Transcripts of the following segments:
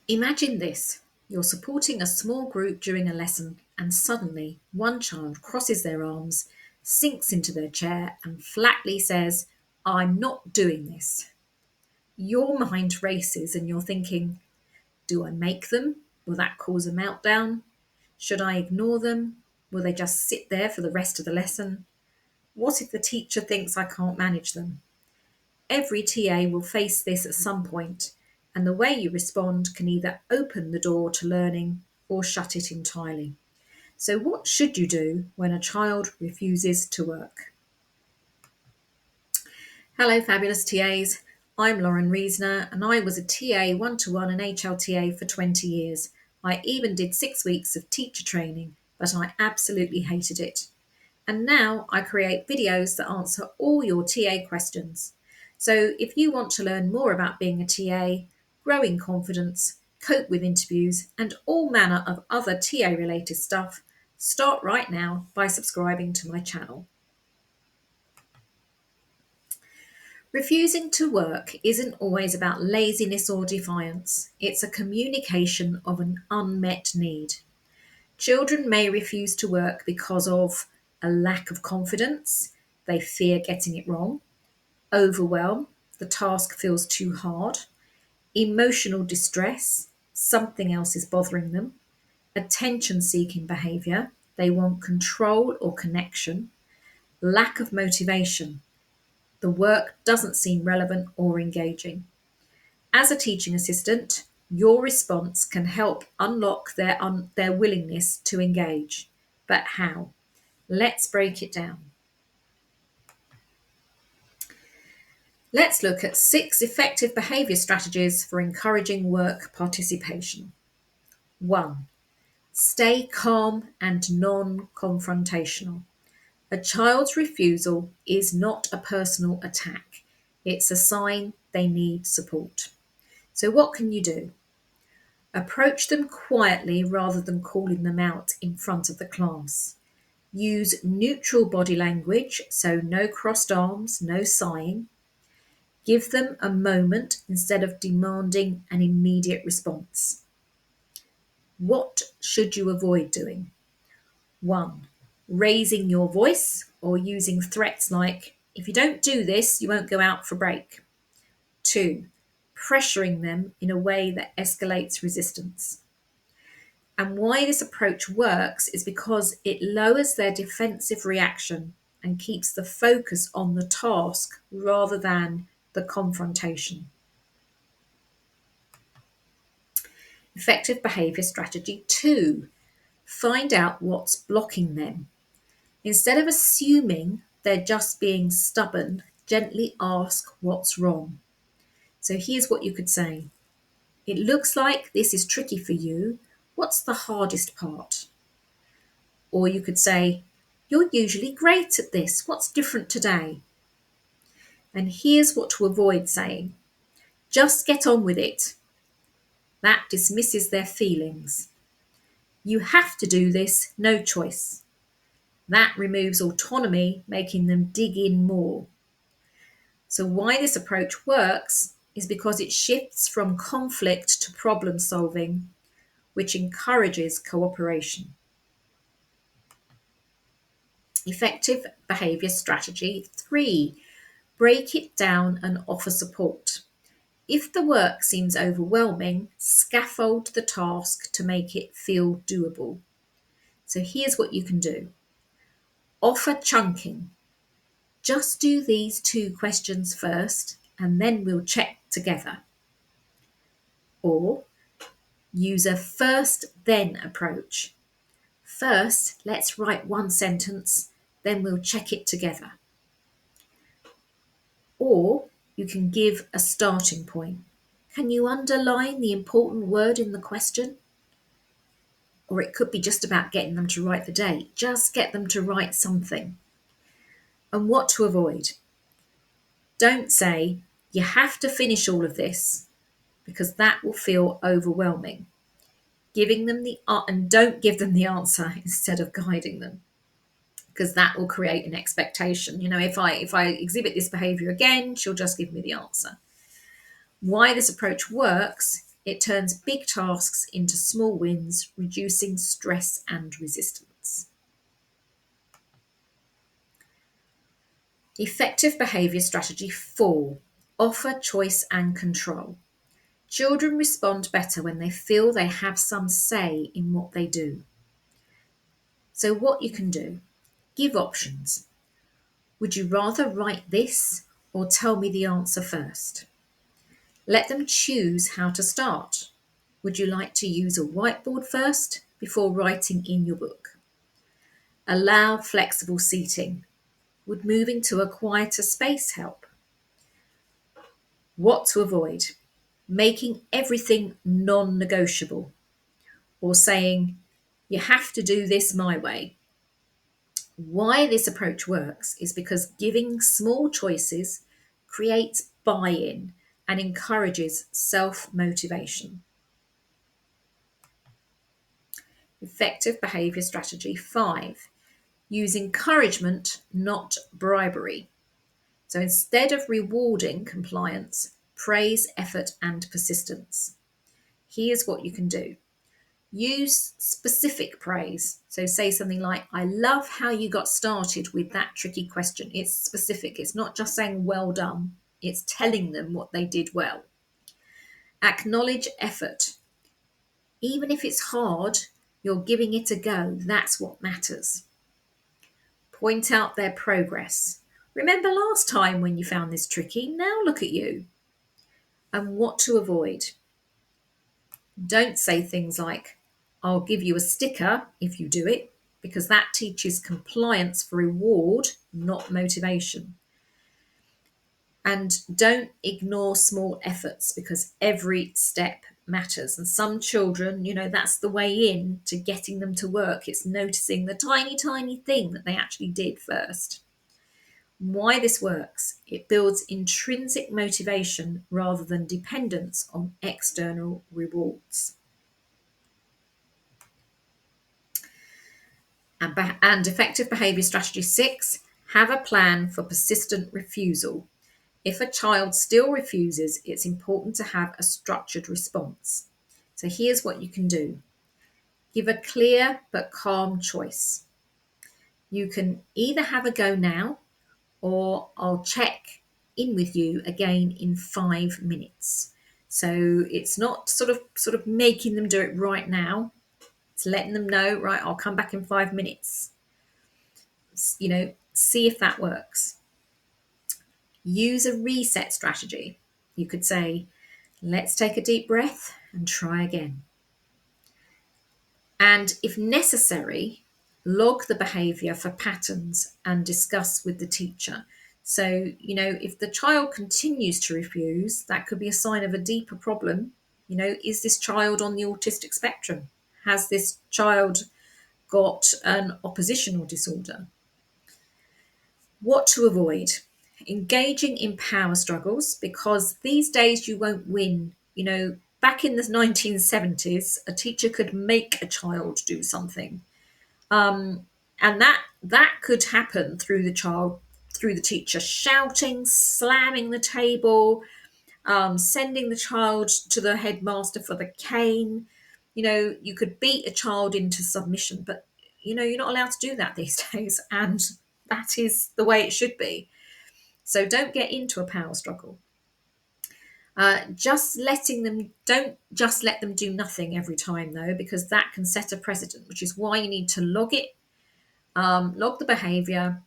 Imagine this. You're supporting a small group during a lesson, and suddenly one child crosses their arms, sinks into their chair, and flatly says, "I'm not doing this." Your mind races, and you're thinking, do I make them? Will that cause a meltdown? Should I ignore them? Will they just sit there for the rest of the lesson? What if the teacher thinks I can't manage them? Every TA will face this at some point, and the way you respond can either open the door to learning or shut it entirely. So, what should you do when a child refuses to work? Hello, fabulous TAs. I'm Lauren Reesner, and I was a TA one to one and HLTA for 20 years. I even did 6 weeks of teacher training, but I absolutely hated it. And now I create videos that answer all your TA questions. So if you want to learn more about being a TA, growing confidence, cope with interviews, and all manner of other TA related stuff, start right now by subscribing to my channel. Refusing to work isn't always about laziness or defiance. It's a communication of an unmet need. Children may refuse to work because of a lack of confidence, they fear getting it wrong, overwhelm, the task feels too hard, emotional distress, something else is bothering them, attention seeking behaviour, they want control or connection, lack of motivation, the work doesn't seem relevant or engaging. As a teaching assistant, your response can help unlock their willingness to engage. But how? Let's break it down. Let's look at 6 effective behaviour strategies for encouraging work participation. 1. Stay calm and non-confrontational. A child's refusal is not a personal attack. It's a sign they need support. So what can you do? Approach them quietly rather than calling them out in front of the class. Use neutral body language, so no crossed arms, no sighing. Give them a moment instead of demanding an immediate response. What should you avoid doing? 1. Raising your voice or using threats like, "If you don't do this, you won't go out for break." 2. Pressuring them in a way that escalates resistance. And why this approach works is because it lowers their defensive reaction and keeps the focus on the task rather than the confrontation. Effective behaviour strategy 2. Find out what's blocking them. Instead of assuming they're just being stubborn, gently ask what's wrong. So here's what you could say. "It looks like this is tricky for you. What's the hardest part?" Or you could say, "You're usually great at this. What's different today?" And here's what to avoid saying. "Just get on with it." That dismisses their feelings. "You have to do this, no choice." That removes autonomy, making them dig in more. So why this approach works is because it shifts from conflict to problem solving, which encourages cooperation. Effective behaviour strategy 3. Break it down and offer support. If the work seems overwhelming, scaffold the task to make it feel doable. So here's what you can do. Offer chunking. Just do these 2 questions first, and then we'll check together. Or use a first then approach. First, let's write 1 sentence, then we'll check it together. Or you can give a starting point. Can you underline the important word in the question? Or it could be just about getting them to write the date. Just get them to write something. And what to avoid? Don't say, "You have to finish all of this," because that will feel overwhelming. And don't give them the answer instead of guiding them, because that will create an expectation. If I exhibit this behaviour again, she'll just give me the answer. Why this approach works It turns big tasks into small wins, reducing stress and resistance. Effective behaviour strategy 4. Offer choice and control. Children respond better when they feel they have some say in what they do. So what you can do, give options. Would you rather write this or tell me the answer first? Let them choose how to start. Would you like to use a whiteboard first before writing in your book? Allow flexible seating. Would moving to a quieter space help? What to avoid? Making everything non-negotiable or saying, you have to do this my way. Why this approach works is because giving small choices creates buy-in and encourages self-motivation. Effective behaviour strategy 5. Use encouragement, not bribery. So instead of rewarding compliance, praise effort and persistence. Here's what you can do. Use specific praise. So say something like, I love how you got started with that tricky question. It's specific. It's not just saying well done. It's telling them what they did well. Acknowledge effort. Even if it's hard, you're giving it a go. That's what matters. Point out their progress. Remember last time when you found this tricky? Now look at you. And what to avoid. Don't say things like, I'll give you a sticker if you do it, because that teaches compliance for reward, not motivation. And don't ignore small efforts because every step matters. And some children, that's the way in to getting them to work. It's noticing the tiny, tiny thing that they actually did first. Why this works, it builds intrinsic motivation rather than dependence on external rewards. And effective behaviour strategy 6, have a plan for persistent refusal. If a child still refuses, it's important to have a structured response. So here's what you can do. Give a clear but calm choice. You can either have a go now, or I'll check in with you again in 5 minutes. So it's not sort of making them do it right now. It's letting them know, right, I'll come back in 5 minutes. See if that works. Use a reset strategy. You could say, let's take a deep breath and try again. And if necessary, log the behaviour for patterns and discuss with the teacher. So, if the child continues to refuse, that could be a sign of a deeper problem. Is this child on the autistic spectrum? Has this child got an oppositional disorder? What to avoid? Engaging in power struggles, because these days you won't win. Back in the 1970s, a teacher could make a child do something. And that could happen through the teacher shouting, slamming the table, sending the child to the headmaster for the cane. You could beat a child into submission, but you're not allowed to do that these days, and that is the way it should be. So don't get into a power struggle. Don't just let them do nothing every time though, because that can set a precedent, which is why you need to log it, log the behaviour,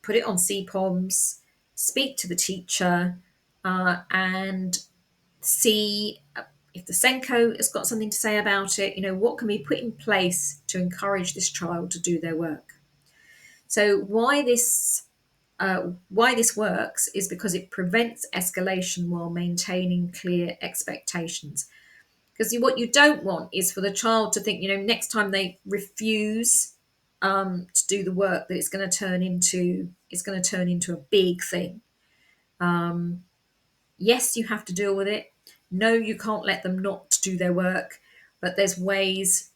put it on CPOMs, speak to the teacher, and see if the Senko has got something to say about it. What can be put in place to encourage this child to do their work. So why this works is because it prevents escalation while maintaining clear expectations. Because what you don't want is for the child to think, next time they refuse to do the work, that it's going to turn into a big thing. Yes, you have to deal with it. No, you can't let them not do their work, but there's ways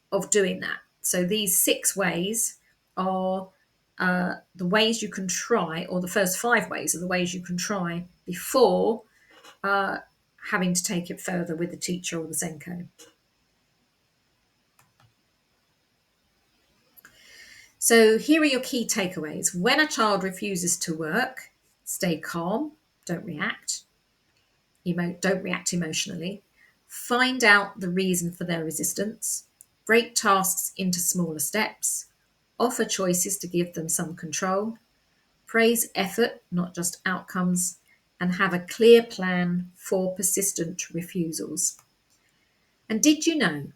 of doing that. So these 6 ways are the ways you can try, or the first 5 ways are the ways you can try before having to take it further with the teacher or the Senko. So here are your key takeaways. When a child refuses to work, stay calm, don't react. Don't react emotionally. Find out the reason for their resistance. Break tasks into smaller steps. Offer choices to give them some control. Praise effort, not just outcomes. And have a clear plan for persistent refusals. And did you know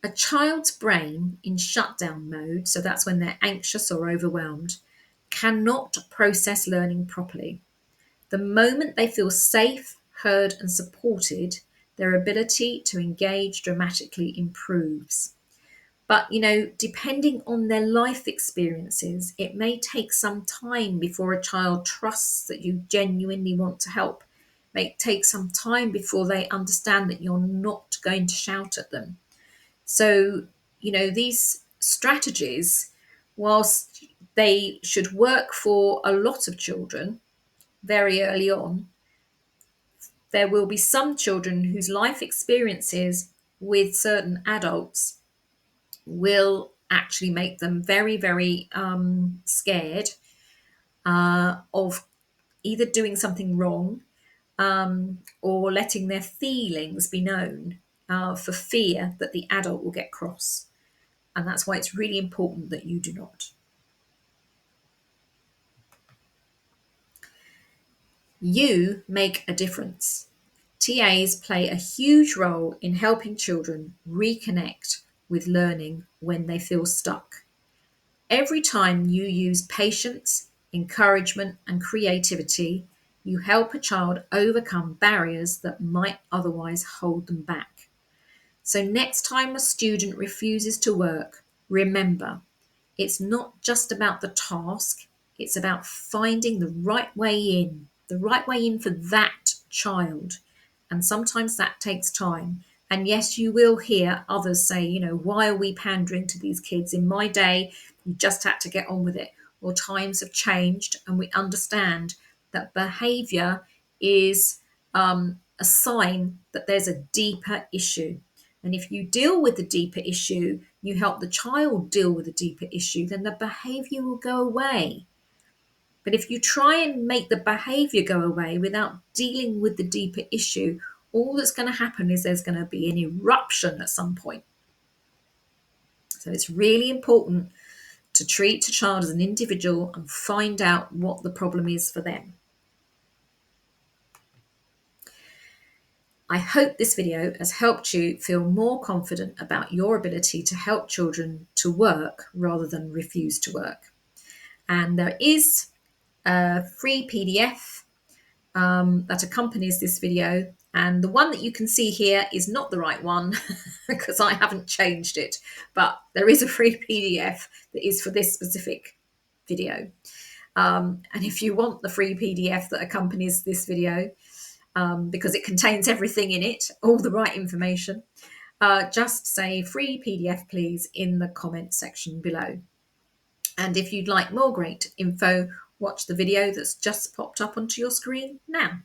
a child's brain in shutdown mode, so that's when they're anxious or overwhelmed, cannot process learning properly? The moment they feel safe, heard, and supported, their ability to engage dramatically improves. But, depending on their life experiences, it may take some time before a child trusts that you genuinely want to help. It may take some time before they understand that you're not going to shout at them. So, these strategies, whilst they should work for a lot of children very early on, there will be some children whose life experiences with certain adults will actually make them very, very scared of either doing something wrong or letting their feelings be known for fear that the adult will get cross. And that's why it's really important that you do not. You make a difference. TAs play a huge role in helping children reconnect with learning when they feel stuck. Every time you use patience, encouragement, and creativity, you help a child overcome barriers that might otherwise hold them back. So, next time a student refuses to work, remember it's not just about the task, it's about finding the right way in for that child. And sometimes that takes time. And yes, you will hear others say, why are we pandering to these kids? In my day, you just had to get on with it. Well, times have changed, and we understand that behaviour is a sign that there's a deeper issue. And if you deal with the deeper issue, you help the child deal with the deeper issue, then the behaviour will go away. But if you try and make the behaviour go away without dealing with the deeper issue, all that's going to happen is there's going to be an eruption at some point. So it's really important to treat a child as an individual and find out what the problem is for them. I hope this video has helped you feel more confident about your ability to help children to work rather than refuse to work. And there is a free PDF that accompanies this video. And the one that you can see here is not the right one because I haven't changed it. But there is a free PDF that is for this specific video. And if you want the free PDF that accompanies this video, because it contains everything in it, all the right information, just say free PDF please in the comment section below. And if you'd like more great info, watch the video that's just popped up onto your screen now.